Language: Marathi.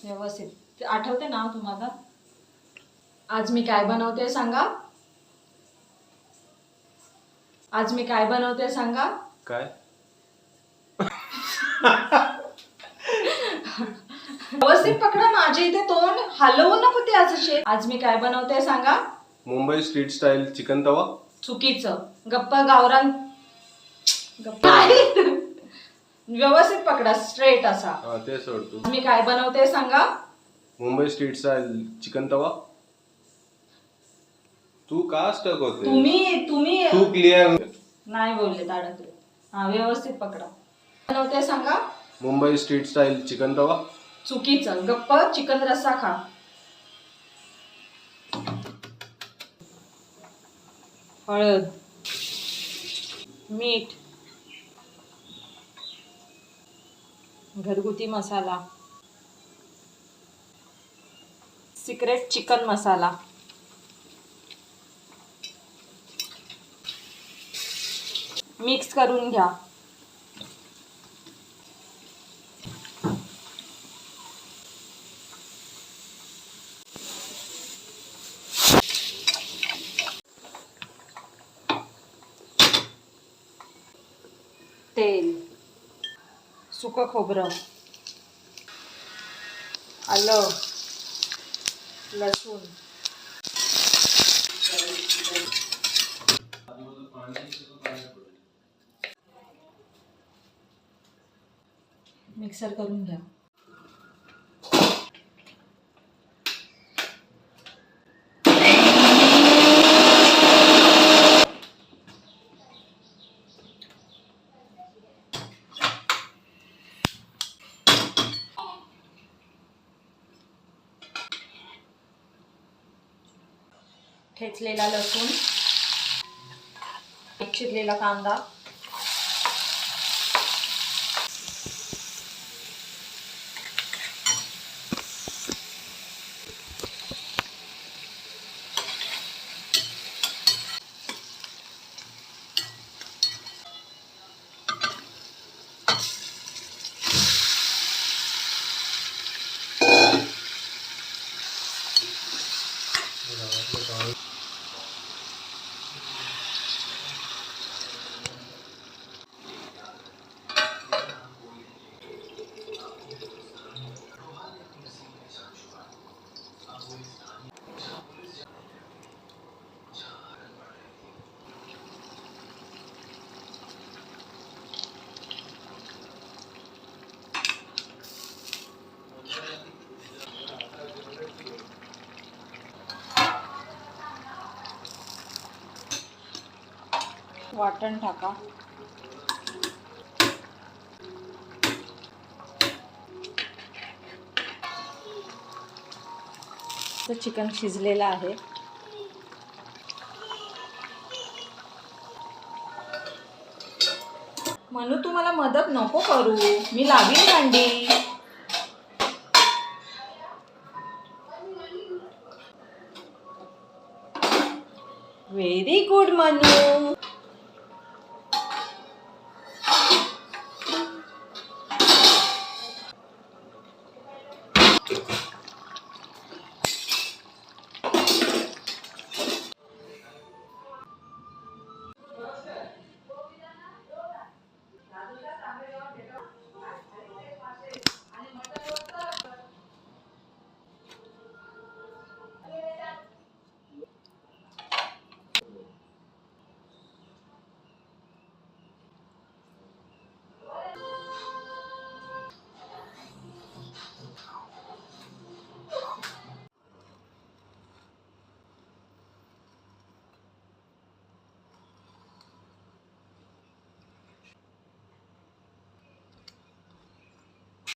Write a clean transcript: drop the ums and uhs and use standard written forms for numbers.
व्यवस्थित आठवते ना तुम्हाला? आज मी काय बनवते सांगा? आज मी काय बनवते सांगा? काय? व्यवस्थित पकडा, माझ्या इथे तोंड हलवू नको ते असं. आज मी काय बनवते सांगा? मुंबई स्ट्रीट स्टाईल चिकन तवा. चुकीचं. गप्पा गावरान. गप्पा व्यवस्थित पकडा, स्ट्रेट असा. ते सोडतो. मी काय बनवते सांगा? मुंबई स्ट्रीट स्टाईल चिकन तवा. तू का स्टक होते? तुम्ही तू क्लिअर नाही बोलले, अडकले. हा, व्यवस्थित पकडा. बनवते सांगा? मुंबई स्ट्रीट स्टाईल चिकन तवा. चुकीचं. गप्प चिकन रस्सा खा. हळद, मीठ, घरगुती मसाला, सिक्रेट चिकन मसाला, मिक्स करून घ्या. तेल, सुकं खोबरं, आलं, लसूण, मिक्सर करून घ्या. ठेचलेला लसूण, चिरलेला कांदा, वाटण टाका. तर चिकन शिजलेलं आहे. म्हणून तुम्हाला मदत नको करू, मी लावीन भांडी. Very good Manu.